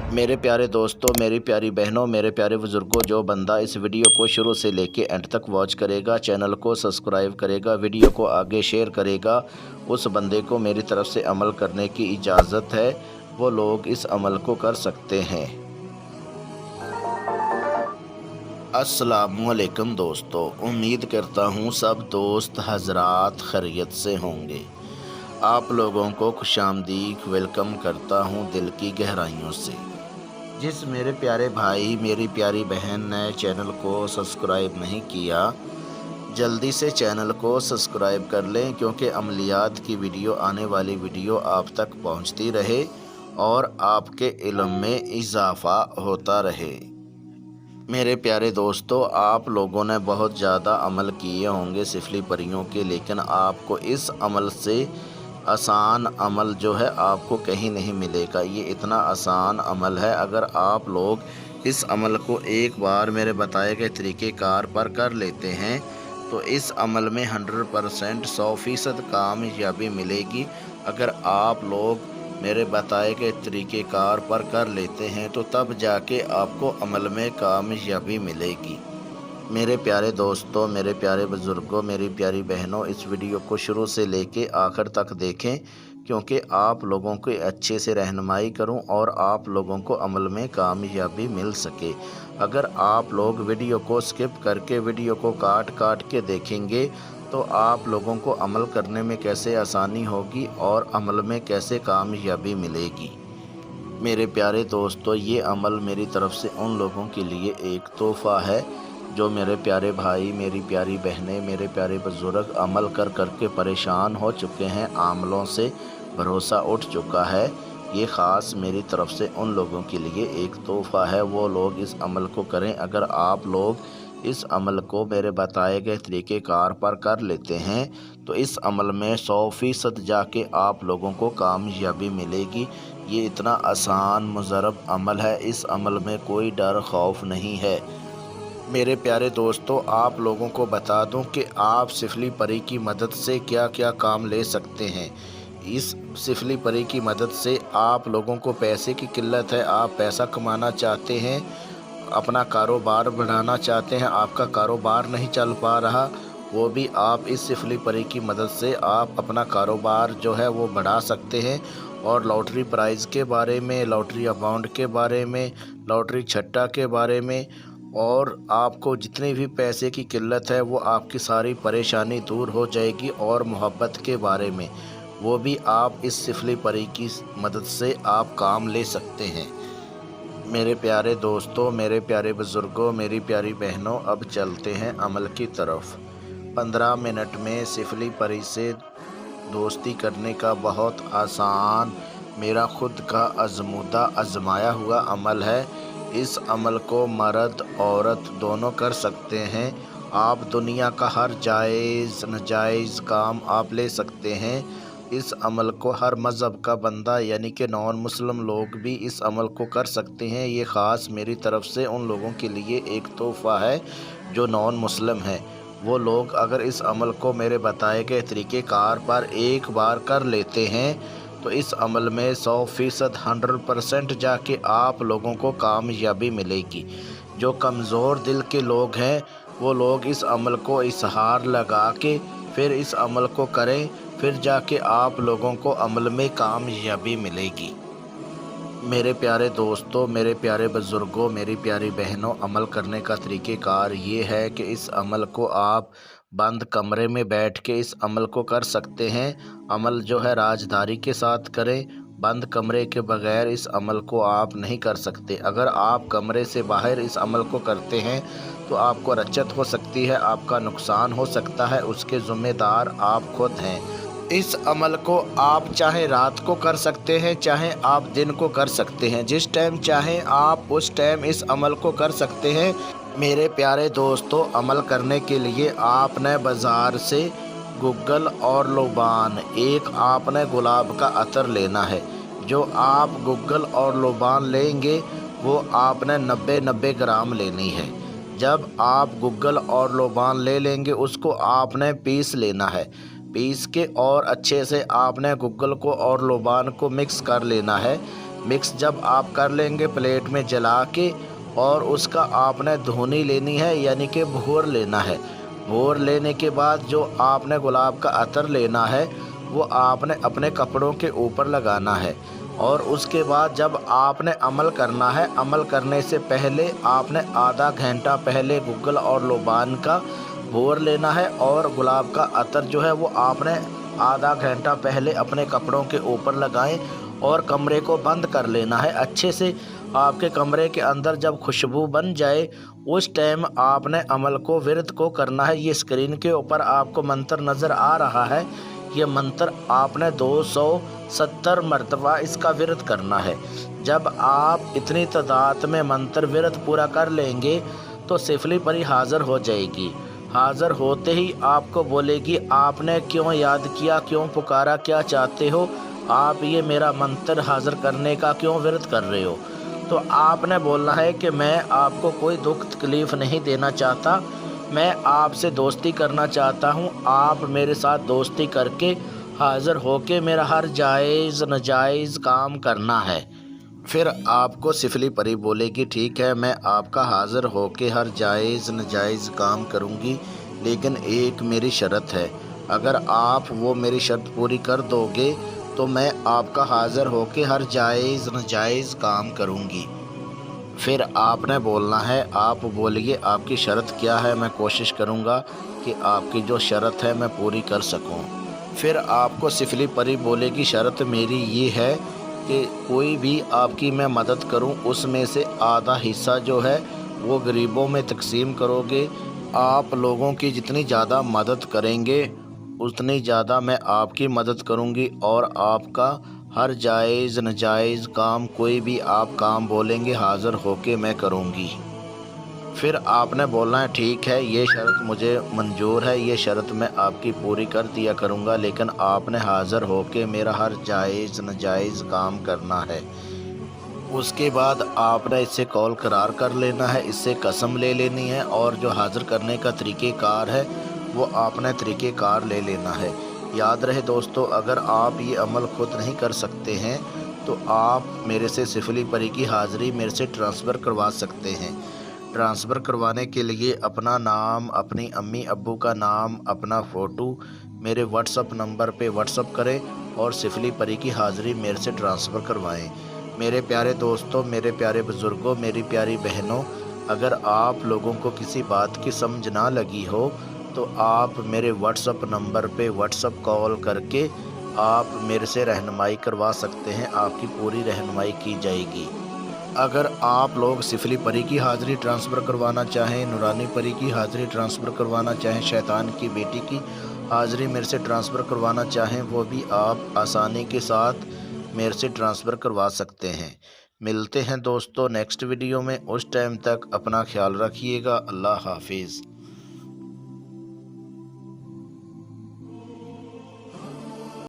मेरे प्यारे दोस्तों, मेरी प्यारी बहनों, मेरे प्यारे बुज़ुर्गों, जो बंदा इस वीडियो को शुरू से लेके एंड तक वॉच करेगा, चैनल को सब्सक्राइब करेगा, वीडियो को आगे शेयर करेगा, उस बंदे को मेरी तरफ से अमल करने की इजाज़त है। वो लोग इस अमल को कर सकते हैं। अस्सलामुअलैकुम दोस्तों, उम्मीद करता हूँ सब दोस्त हजरात खैरियत से होंगे। आप लोगों को खुशामदीद वेलकम करता हूँ दिल की गहराइयों से। जिस मेरे प्यारे भाई, मेरी प्यारी बहन ने चैनल को सब्सक्राइब नहीं किया, जल्दी से चैनल को सब्सक्राइब कर लें, क्योंकि अमलियात की वीडियो, आने वाली वीडियो आप तक पहुंचती रहे और आपके इल्म में इजाफ़ा होता रहे। मेरे प्यारे दोस्तों, आप लोगों ने बहुत ज़्यादा अमल किए होंगे सिफली परियों के, लेकिन आपको इस अमल से आसान अमल जो है आपको कहीं नहीं मिलेगा। ये इतना आसान अमल है, अगर आप लोग इस अमल को एक बार मेरे बताए गए तरीक़ेकार पर कर लेते हैं तो इस अमल में 100% 100% कामयाबी मिलेगी। अगर आप लोग मेरे बताए गए तरीक़ेकार पर कर लेते हैं तो तब जाके आपको अमल में कामयाबी मिलेगी। मेरे प्यारे दोस्तों, मेरे प्यारे बुज़ुर्गों, मेरी प्यारी बहनों, इस वीडियो को शुरू से लेके आखिर तक देखें, क्योंकि आप लोगों को अच्छे से रहनुमाई करूं और आप लोगों को अमल में कामयाबी मिल सके। अगर आप लोग वीडियो को स्किप करके, वीडियो को काट काट के देखेंगे तो आप लोगों को अमल करने में कैसे आसानी होगी और अमल में कैसे कामयाबी मिलेगी। मेरे प्यारे दोस्तों, ये अमल मेरी तरफ से उन लोगों के लिए एक तोहफ़ा है जो मेरे प्यारे भाई, मेरी प्यारी बहनें, मेरे प्यारे बुज़ुर्ग अमल कर कर के परेशान हो चुके हैं, आमलों से भरोसा उठ चुका है। ये ख़ास मेरी तरफ से उन लोगों के लिए एक तोहफ़ा है, वो लोग इस अमल को करें। अगर आप लोग इस अमल को मेरे बताए गए तरीक़ेकार पर कर लेते हैं तो इस अमल में 100% जाके आप लोगों को कामयाबी मिलेगी। ये इतना आसान मुजरब अमल है, इस अमल में कोई डर खौफ नहीं है। मेरे प्यारे दोस्तों, आप लोगों को बता दूं कि आप सिफली परी की मदद से क्या क्या काम ले सकते हैं। इस सिफली परी की मदद से आप लोगों को पैसे की किल्लत है, आप पैसा कमाना चाहते हैं, अपना कारोबार बढ़ाना चाहते हैं, आपका कारोबार नहीं चल पा रहा, वो भी आप इस सिफली परी की मदद से आप अपना कारोबार जो है वो बढ़ा सकते हैं। और लॉटरी प्राइज़ के बारे में, लॉटरी अमाउंट के बारे में, लॉटरी छट्टा के बारे में, और आपको जितनी भी पैसे की किल्लत है वो आपकी सारी परेशानी दूर हो जाएगी। और मोहब्बत के बारे में वो भी आप इस सिफली परी की मदद से आप काम ले सकते हैं। मेरे प्यारे दोस्तों, मेरे प्यारे बुज़ुर्गों, मेरी प्यारी बहनों, अब चलते हैं अमल की तरफ। 15 मिनट में सिफली परी से दोस्ती करने का बहुत आसान, मेरा खुद का आज़मूदा आज़माया हुआ अमल है। इस अमल को मर्द औरत दोनों कर सकते हैं। आप दुनिया का हर जायज़ नाजायज़ काम आप ले सकते हैं। इस अमल को हर मज़हब का बंदा, यानी कि नॉन मुस्लिम लोग भी इस अमल को कर सकते हैं। ये ख़ास मेरी तरफ से उन लोगों के लिए एक तोहफ़ा है जो नॉन मुस्लिम हैं। वो लोग अगर इस अमल को मेरे बताए गए तरीक़ेकार पर एक बार कर लेते हैं तो इस अमल में 100% 100% जाके आप लोगों को कामयाबी मिलेगी। जो कमज़ोर दिल के लोग हैं वो लोग इस अमल को इश्तिहार लगा के फिर इस अमल को करें, फिर जाके आप लोगों को अमल में कामयाबी मिलेगी। मेरे प्यारे दोस्तों, मेरे प्यारे बुज़ुर्गों, मेरी प्यारी बहनों, अमल करने का तरीक़ेकार ये है कि इस अमल को आप बंद कमरे में बैठ के इस अमल को कर सकते हैं। अमल जो है राजदारी के साथ करें, बंद कमरे के बगैर इस अमल को आप नहीं कर सकते। अगर आप कमरे से बाहर इस अमल को करते हैं तो आपको रचत हो सकती है, आपका नुकसान हो सकता है, उसके ज़िम्मेदार आप खुद हैं। इस अमल को आप चाहे रात को कर सकते हैं, चाहे आप दिन को कर सकते हैं, जिस टाइम चाहें आप उस टाइम इस अमल को कर सकते हैं। मेरे प्यारे दोस्तों, अमल करने के लिए आपने बाज़ार से गुग्गल और लोबान, एक आपने गुलाब का अतर लेना है। जो आप गुग्गल और लोबान लेंगे वो आपने 90-90 ग्राम लेनी है। जब आप गुग्गल और लोबान ले लेंगे उसको आपने पीस लेना है। पीस के और अच्छे से आपने गुग्गल को और लोबान को मिक्स कर लेना है। मिक्स जब आप कर लेंगे प्लेट में जला के, और उसका आपने धुनी लेनी है, यानी कि भोर लेना है। भोर लेने के बाद जो आपने गुलाब का अतर लेना है वो आपने अपने कपड़ों के ऊपर लगाना है। और उसके बाद जब आपने अमल करना है, अमल करने से पहले आपने आधा घंटा पहले गुग्गल और लोबान का भोर लेना है, और गुलाब का अतर जो है वो आपने आधा घंटा पहले अपने कपड़ों के ऊपर लगाएं और कमरे को बंद कर लेना है अच्छे से। आपके कमरे के अंदर जब खुशबू बन जाए उस टाइम आपने अमल को विरद को करना है। ये स्क्रीन के ऊपर आपको मंत्र नज़र आ रहा है, ये मंत्र आपने 270 मरतबा इसका विरद करना है। जब आप इतनी तादाद में मंत्र विरद पूरा कर लेंगे तो सिफली परी हाज़िर हो जाएगी। हाज़िर होते ही आपको बोलेगी आपने क्यों याद किया, क्यों पुकारा, क्या चाहते हो, आप ये मेरा मंत्र हाज़िर करने का क्यों विरद कर रहे हो। तो आपने बोलना है कि मैं आपको कोई दुख तकलीफ़ नहीं देना चाहता, मैं आपसे दोस्ती करना चाहता हूँ। आप मेरे साथ दोस्ती करके हाज़िर होके मेरा हर जायज़ नाजायज़ काम करना है। फिर आपको सिफली परी बोलेगी ठीक है, मैं आपका हाज़िर होके हर जायज़ नाजायज़ काम करूँगी, लेकिन एक मेरी शर्त है। अगर आप वो मेरी शर्त पूरी कर दोगे तो मैं आपका हाज़िर होके हर जायज़ नाजायज़ काम करूँगी। फिर आपने बोलना है, आप बोलिए आपकी शर्त क्या है, मैं कोशिश करूँगा कि आपकी जो शर्त है मैं पूरी कर सकूँ। फिर आपको सिफली परी बोलेगी शर्त मेरी ये है कि कोई भी आपकी मैं मदद करूं, उसमें से आधा हिस्सा जो है वो गरीबों में तकसीम करोगे। आप लोगों की जितनी ज़्यादा मदद करेंगे उतनी ज़्यादा मैं आपकी मदद करूंगी, और आपका हर जायज़ नाजायज़ काम, कोई भी आप काम बोलेंगे हाज़िर होके मैं करूंगी। फिर आपने बोलना है ठीक है, ये शर्त मुझे मंजूर है, ये शर्त मैं आपकी पूरी कर दिया करूँगा, लेकिन आपने हाज़िर होके मेरा हर जायज़ नाजायज़ काम करना है। उसके बाद आपने इससे कौल करार कर लेना है, इससे कसम ले लेनी है, और जो हाज़िर करने का तरीक़ेकार है वो आपने तरीक़ेकार ले लेना है। याद रहे दोस्तों, अगर आप ये अमल खुद नहीं कर सकते हैं तो आप मेरे से सिफली परी की हाज़िरी मेरे से ट्रांसफ़र करवा सकते हैं। ट्रांसफ़र करवाने के लिए अपना नाम, अपनी अम्मी अब्बू का नाम, अपना फ़ोटो मेरे व्हाट्सअप नंबर पे व्हाट्सअप करें और सिफली परी की हाज़िरी मेरे से ट्रांसफ़र करवाएं। मेरे प्यारे दोस्तों, मेरे प्यारे बुज़ुर्गों, मेरी प्यारी बहनों, अगर आप लोगों को किसी बात की समझ ना लगी हो तो आप मेरे व्हाट्सअप नंबर पे व्हाट्सअप कॉल करके आप मेरे से रहनुमाई करवा सकते हैं, आपकी पूरी रहनुमाई की जाएगी। अगर आप लोग सिफली परी की हाज़िरी ट्रांसफ़र करवाना चाहें, नूरानी परी की हाज़िरी ट्रांसफ़र करवाना चाहें, शैतान की बेटी की हाज़िरी मेरे से ट्रांसफ़र करवाना चाहें, वो भी आप आसानी के साथ मेरे से ट्रांसफ़र करवा सकते हैं। मिलते हैं दोस्तों नेक्स्ट वीडियो में, उस टाइम तक अपना ख्याल रखिएगा। अल्लाह हाफिज़।